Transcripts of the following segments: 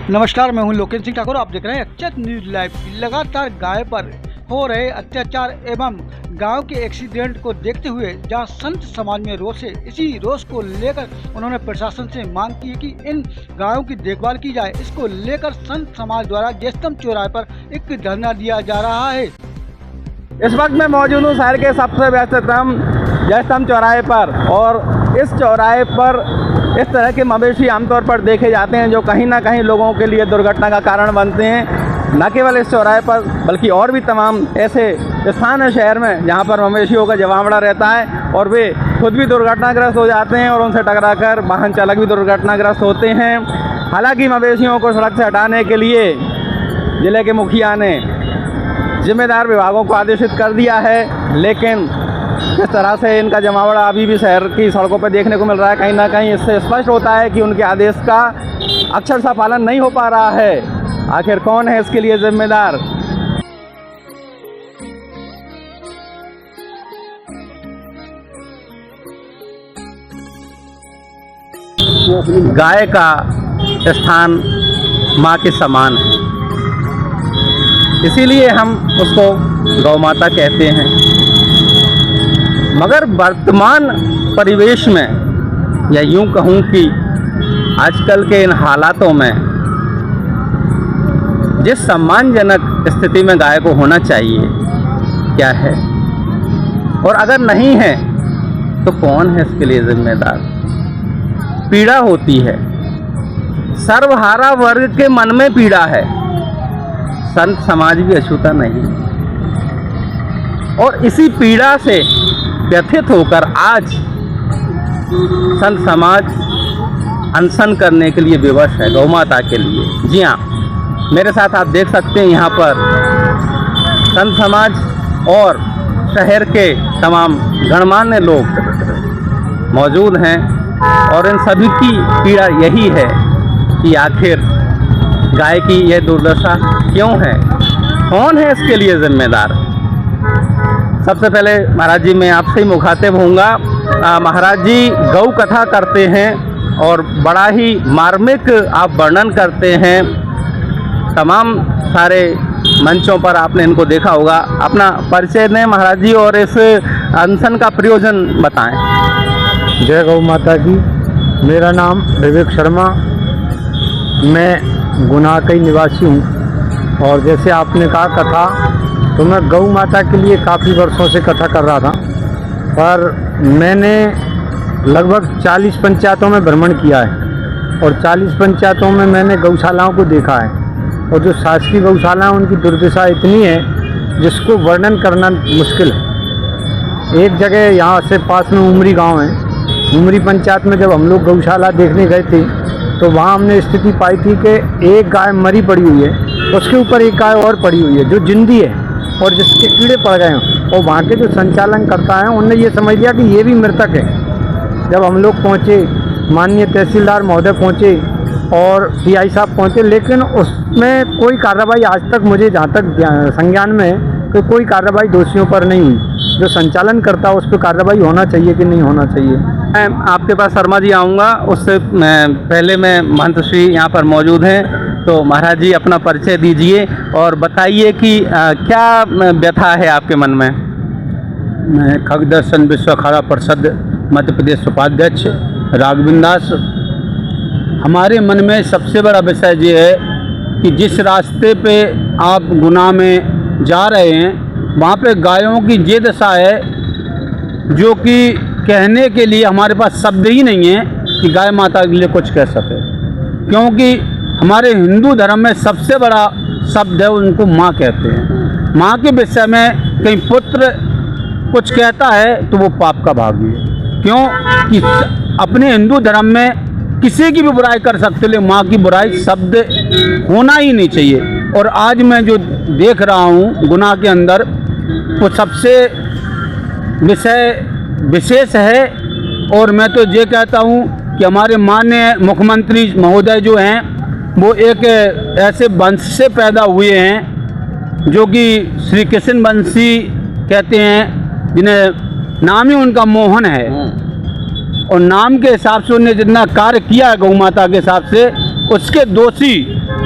नमस्कार, मैं हूं लोकेश सिंह ठाकुर। आप देख रहे हैं अक्षत न्यूज लाइव। लगातार गाय पर हो रहे अत्याचार एवं गायों के एक्सीडेंट को देखते हुए जहां संत समाज में रोष है, इसी रोष को लेकर उन्होंने प्रशासन से मांग की कि इन गायों की देखभाल की जाए। इसको लेकर संत समाज द्वारा जयस्तंभ चौराहे पर एक धरना दिया जा रहा है। इस वक्त मैं मौजूद हूँ शहर के सबसे व्यस्ततम जयस्तंभ चौराहे पर, और इस चौराहे पर इस तरह के मवेशी आमतौर पर देखे जाते हैं जो कहीं ना कहीं लोगों के लिए दुर्घटना का कारण बनते हैं। न केवल इस चौराहे पर बल्कि और भी तमाम ऐसे स्थान है शहर में जहां पर मवेशियों का जमावड़ा रहता है और वे खुद भी दुर्घटनाग्रस्त हो जाते हैं और उनसे टकराकर वाहन चालक भी दुर्घटनाग्रस्त होते हैं। हालांकि मवेशियों को सड़क से हटाने के लिए ज़िले के मुखिया ने जिम्मेदार विभागों को आदेशित कर दिया है, लेकिन जिस तरह से इनका जमावड़ा अभी भी शहर की सड़कों पर देखने को मिल रहा है, कहीं ना कहीं इससे स्पष्ट होता है कि उनके आदेश का अक्षरशः पालन नहीं हो पा रहा है। आखिर कौन है इसके लिए जिम्मेदार? गाय का स्थान माँ के समान है, इसीलिए हम उसको गौ माता कहते हैं। मगर वर्तमान परिवेश में, या यूं कहूं कि आजकल के इन हालातों में, जिस सम्मानजनक स्थिति में गाय को होना चाहिए क्या है, और अगर नहीं है तो कौन है इसके लिए जिम्मेदार? पीड़ा होती है, सर्वहारा वर्ग के मन में पीड़ा है, संत समाज भी अछूता नहीं, और इसी पीड़ा से व्यथित होकर आज संत समाज अनशन करने के लिए विवश है गौ माता के लिए। जी हाँ, मेरे साथ आप देख सकते हैं यहाँ पर संत समाज और शहर के तमाम गणमान्य लोग मौजूद हैं, और इन सभी की पीड़ा यही है कि आखिर गाय की यह दुर्दशा क्यों है, कौन है इसके लिए जिम्मेदार? सबसे पहले महाराज जी मैं आपसे ही मुखातिब होऊंगा। महाराज जी गौ कथा करते हैं और बड़ा ही मार्मिक आप वर्णन करते हैं, तमाम सारे मंचों पर आपने इनको देखा होगा। अपना परिचय दें महाराज जी और इस अनशन का प्रयोजन बताएं। जय गौ माता की। मेरा नाम विवेक शर्मा, मैं गुनाकई निवासी हूँ, और जैसे आपने कहा कथा, तो मैं गौ माता के लिए काफ़ी वर्षों से कथा कर रहा था, पर मैंने लगभग 40 पंचायतों में भ्रमण किया है, और 40 पंचायतों में मैंने गौशालाओं को देखा है, और जो शासकीय गौशाला उनकी दुर्दशा इतनी है जिसको वर्णन करना मुश्किल है। एक जगह यहाँ से पास में उमरी गांव है, उमरी पंचायत में जब हम लोग गौशाला देखने गए थे तो वहाँ हमने स्थिति पाई थी कि एक गाय मरी पड़ी हुई है, उसके ऊपर एक गाय और पड़ी हुई है जो जिंदी है और जिसके कीड़े पड़ गए हैं, और वहाँ के जो संचालन करता है उनने ये समझ लिया कि ये भी मृतक है। जब हम लोग पहुँचे, माननीय तहसीलदार महोदय पहुँचे और पीआई साहब पहुँचे, लेकिन उसमें कोई कार्रवाई आज तक मुझे जहाँ तक संज्ञान में है कि कोई कार्रवाई दोषियों पर नहीं हुई। जो संचालन करता है उस पर कार्रवाई होना चाहिए कि नहीं होना चाहिए। मैं आपके पास शर्मा जी आऊँगा, उससे पहले मैं महंत श्री यहाँ पर मौजूद हैं, तो महाराज जी अपना परिचय दीजिए और बताइए कि क्या व्यथा है आपके मन में। मैं खगदर्शन विश्व अखाड़ा परिषद मध्य प्रदेश उपाध्यक्ष राघविंद्र दास। हमारे मन में सबसे बड़ा विषय ये है कि जिस रास्ते पे आप गुना में जा रहे हैं वहाँ पे गायों की ये दशा है जो कि कहने के लिए हमारे पास शब्द ही नहीं है कि गाय माता के लिए कुछ कह सके, क्योंकि हमारे हिंदू धर्म में सबसे बड़ा शब्द है, उनको माँ कहते हैं। माँ के विषय में कहीं पुत्र कुछ कहता है तो वो पाप का भागी है, क्यों कि अपने हिंदू धर्म में किसी की भी बुराई कर सकते, लेकिन माँ की बुराई शब्द होना ही नहीं चाहिए। और आज मैं जो देख रहा हूँ गुनाह के अंदर, वो सबसे विशेष है। और मैं तो ये कहता हूँ कि हमारे माननीय मुख्यमंत्री महोदय जो हैं वो एक ऐसे वंश से पैदा हुए हैं जो कि श्री कृष्ण वंशी कहते हैं, जिन्हें नाम ही उनका मोहन है, और नाम के हिसाब से उन्हें जितना कार्य किया है गौ माता के हिसाब से, उसके दोषी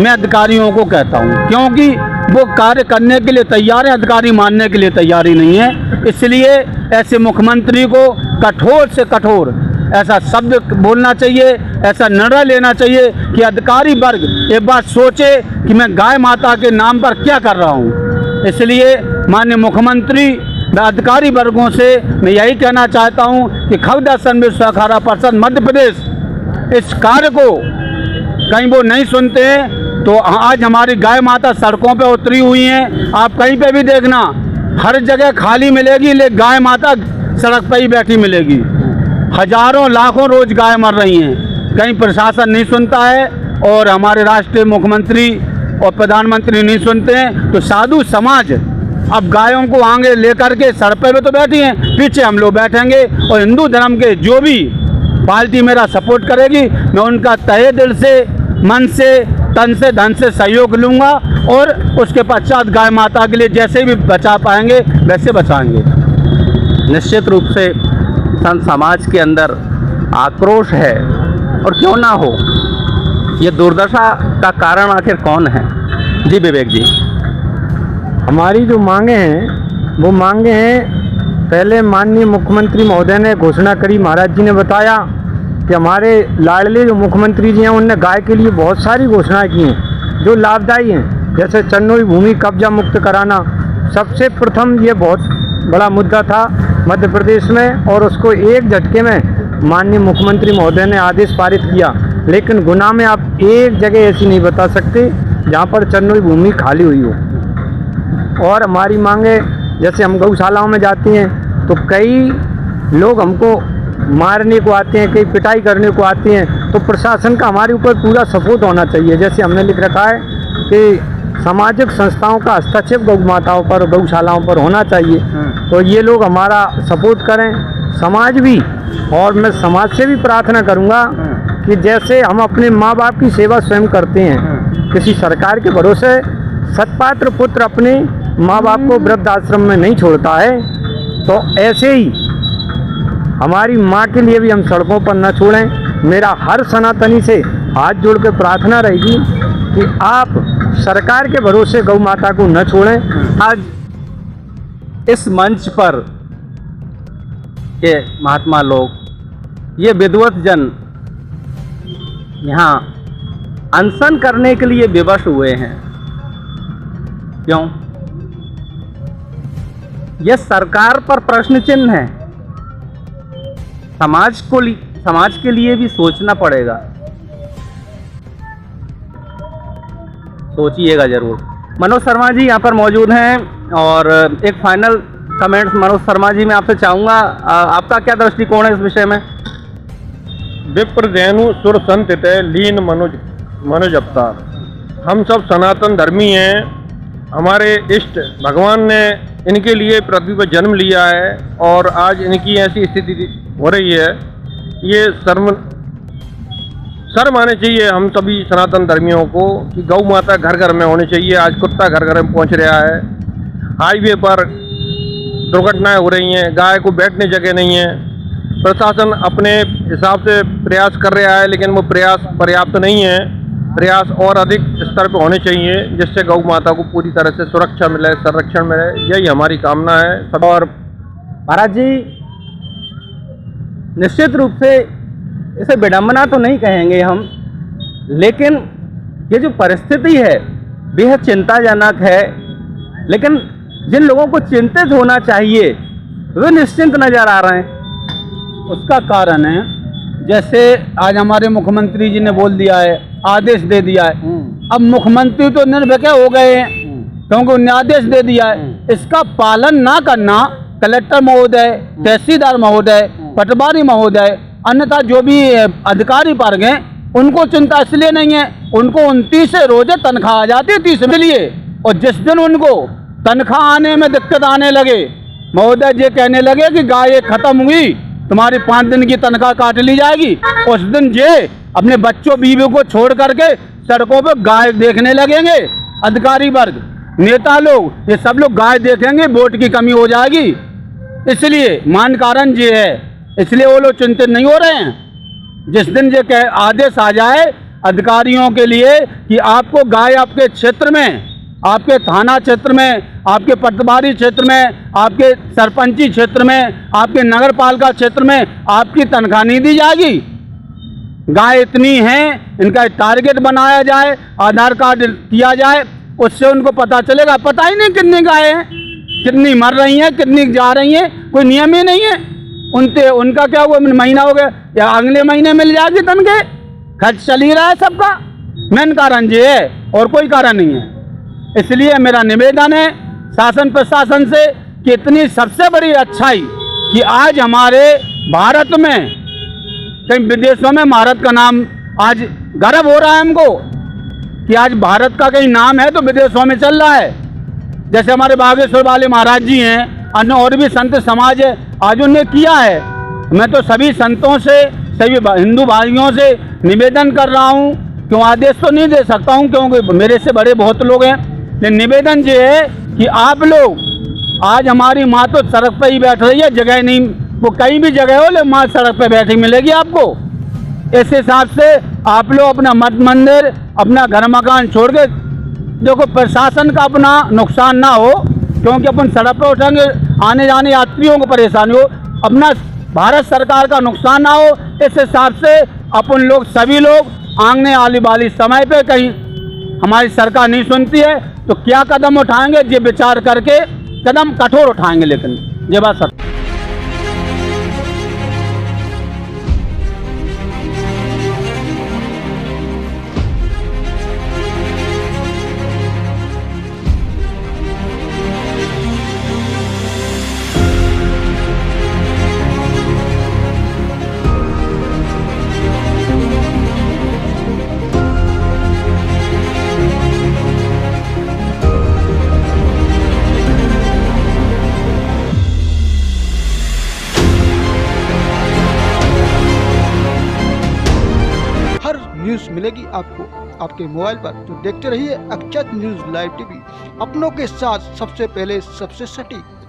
मैं अधिकारियों को कहता हूँ, क्योंकि वो कार्य करने के लिए तैयार है, अधिकारी मानने के लिए तैयार ही नहीं है। इसलिए ऐसे मुख्यमंत्री को कठोर से कठोर ऐसा शब्द बोलना चाहिए, ऐसा निर्णय लेना चाहिए कि अधिकारी वर्ग एक बात सोचे कि मैं गाय माता के नाम पर क्या कर रहा हूँ। इसलिए माननीय मुख्यमंत्री व अधिकारी वर्गों से मैं यही कहना चाहता हूँ कि खगदा सर्विस सहकारा परिषद मध्य प्रदेश इस कार्य को कहीं वो नहीं सुनते हैं, तो आज हमारी गाय माता सड़कों पे उतरी हुई हैं। आप कहीं पे भी देखना, हर जगह खाली मिलेगी, लेकिन गाय माता सड़क पर ही बैठी मिलेगी। हजारों लाखों रोज गाय मर रही हैं, कहीं प्रशासन नहीं सुनता है और हमारे राष्ट्रीय मुख्यमंत्री और प्रधानमंत्री नहीं सुनते हैं। तो साधु समाज अब गायों को आगे लेकर के सड़क पे तो बैठी हैं, पीछे हम लोग बैठेंगे और हिंदू धर्म के जो भी पार्टी मेरा सपोर्ट करेगी, मैं उनका तहे दिल से, मन से, तन से, धन से सहयोग लूँगा और उसके पश्चात गाय माता के लिए जैसे भी बचा पाएंगे वैसे बचाएंगे। निश्चित रूप से संत समाज के अंदर आक्रोश है, और क्यों ना हो, ये दुर्दशा का कारण आखिर कौन है? जी विवेक जी। हमारी जो मांगे हैं वो मांगे हैं, पहले माननीय मुख्यमंत्री महोदय ने घोषणा करी, महाराज जी ने बताया कि हमारे लाडले जो मुख्यमंत्री जी हैं उनने गाय के लिए बहुत सारी घोषणाएं की हैं जो लाभदायी हैं, जैसे चन्नोई भूमि कब्जा मुक्त कराना सबसे प्रथम ये बहुत बड़ा मुद्दा था मध्य प्रदेश में, और उसको एक झटके में माननीय मुख्यमंत्री महोदय ने आदेश पारित किया। लेकिन गुना में आप एक जगह ऐसी नहीं बता सकते जहाँ पर चन्नोई भूमि खाली हुई हो। और हमारी मांगे, जैसे हम गौशालाओं में जाते हैं तो कई लोग हमको मारने को आते हैं, कई पिटाई करने को आते हैं, तो प्रशासन का हमारे ऊपर पूरा सपोर्ट होना चाहिए। जैसे हमने लिख रखा है कि सामाजिक संस्थाओं का हस्तक्षेप गौ माताओं पर, गौशालाओं पर होना चाहिए, तो ये लोग हमारा सपोर्ट करें, समाज भी। और मैं समाज से भी प्रार्थना करूँगा कि जैसे हम अपने माँ बाप की सेवा स्वयं करते हैं, किसी सरकार के भरोसे सत्पात्र पुत्र अपने माँ बाप को वृद्ध आश्रम में नहीं छोड़ता है, तो ऐसे ही हमारी माँ के लिए भी हम सड़कों पर न छोड़ें। मेरा हर सनातनी से हाथ जोड़ के प्रार्थना रहेगी कि आप सरकार के भरोसे गौ माता को न छोड़ें। आज इस मंच पर ये महात्मा लोग, ये विद्वत जन यहाँ अनशन करने के लिए विवश हुए हैं। क्यों? यह सरकार पर प्रश्न चिन्ह है। समाज के लिए भी सोचना पड़ेगा, सोचिएगा जरूर। मनोज शर्मा जी यहाँ पर मौजूद हैं, और एक फाइनल कमेंट्स मनोज शर्मा जी मैं आपसे चाहूँगा, आपका क्या दृष्टिकोण है इस विषय में? विप्र धेनु सुर संत लीन मनुज अवतार। हम सब सनातन धर्मी हैं। हमारे इष्ट भगवान ने इनके लिए पृथ्वी पर जन्म लिया है, और आज इनकी ऐसी स्थिति हो रही है। ये शर्म आने चाहिए हम सभी सनातन धर्मियों को कि गौ माता घर घर में होनी चाहिए। आज कुत्ता घर घर में पहुंच रहा है, हाईवे पर दुर्घटनाएं हो रही हैं, गाय को बैठने जगह नहीं है। प्रशासन अपने हिसाब से प्रयास कर रहा है, लेकिन वो प्रयास पर्याप्त नहीं है। प्रयास और अधिक स्तर पर होने चाहिए, जिससे गौ माता को पूरी तरह से सुरक्षा मिले, संरक्षण मिले। यही हमारी कामना है। और महाराज जी, निश्चित रूप से इसे विडंबना तो नहीं कहेंगे हम, लेकिन ये जो परिस्थिति है बेहद चिंताजनक है। लेकिन जिन लोगों को चिंतित होना चाहिए वे निश्चिंत नजर आ रहे हैं। उसका कारण है, जैसे आज हमारे मुख्यमंत्री जी ने बोल दिया है, आदेश दे दिया है। अब मुख्यमंत्री तो निर्भय हो गए हैं, क्योंकि उन्हें आदेश दे दिया है। इसका पालन ना करना कलेक्टर महोदय, तहसीलदार महोदय, पटवारी महोदय, अन्यथा जो भी अधिकारी वर्ग हैं, उनको चिंता इसलिए नहीं है, उनको 29 रोजे तनख्वाह आ जाती है 30 के लिए। और जिस दिन उनको तनख्वाह आने में दिक्कत आने लगे, महोदय जी कहने लगे कि गाय खत्म हुई, तुम्हारी 5 दिन की तनख्वाह काट ली जाएगी, उस दिन जे अपने बच्चों बीवी को छोड़ करके सड़कों पर गाय देखने लगेंगे। अधिकारी वर्ग, नेता लोग, ये सब लोग गाय देखेंगे, वोट की कमी हो जाएगी। इसलिए मान कारण ये है, इसलिए वो लोग चिंतित नहीं हो रहे हैं। जिस दिन ये आदेश आ जाए, अधिकारियों के लिए कि आपको गाय आपके क्षेत्र में, आपके थाना क्षेत्र में, आपके पटवारी क्षेत्र में, आपके सरपंची क्षेत्र में, आपके नगर पालिका क्षेत्र में आपकी तनख्वाह नहीं दी जाएगी। गाय इतनी हैं, इनका टारगेट बनाया जाए, आधार कार्ड किया जाए, उससे उनको पता चलेगा। पता ही नहीं कितनी गाय हैं, कितनी मर रही हैं, कितनी जा रही हैं, कोई नियम ही नहीं है। उनका क्या हुआ, महीना हो गया या अगले महीने मिल जाएगी तनख्वाह। खर्च चल ही रहा है सबका। मेन कारण ये है और कोई कारण नहीं है। इसलिए मेरा निवेदन है शासन प्रशासन से कि इतनी सबसे बड़ी अच्छाई कि आज हमारे भारत में, कई विदेशों में भारत का नाम आज गर्व हो रहा है हमको कि आज भारत का कहीं नाम है तो विदेशों में चल रहा है। जैसे हमारे बागेश्वर वाले महाराज जी हैं, अन्य और भी संत समाज है, आज उन्हें किया है। मैं तो सभी संतों से, सभी हिंदू भाइयों से निवेदन कर रहा हूँ, क्यों आदेश तो नहीं दे सकता हूँ क्योंकि मेरे से बड़े बहुत लोग हैं, लेकिन निवेदन ये है कि आप लोग, आज हमारी माँ तो सड़क पर ही बैठ रही है, जगह नहीं, वो कहीं भी जगह हो ले माँ सड़क पर बैठी मिलेगी आपको। इस हिसाब से आप लोग अपना मठ मंदिर, अपना घर मकान छोड़ के देखो, प्रशासन का अपना नुकसान ना हो, क्योंकि अपन सड़क पर उठेंगे, आने जाने यात्रियों को परेशानी हो, अपना भारत सरकार का नुकसान ना हो। इस हिसाब से अपन लोग सभी लोग आने वाली समय पे कहीं हमारी सरकार नहीं सुनती है तो क्या कदम उठाएंगे, ये विचार करके कदम कठोर उठाएंगे। लेकिन ये बात सर न्यूज़ मिलेगी आपको आपके मोबाइल पर। तो देखते रहिए अक्षत न्यूज़ लाइव टीवी, अपनों के साथ सबसे पहले सबसे सटीक।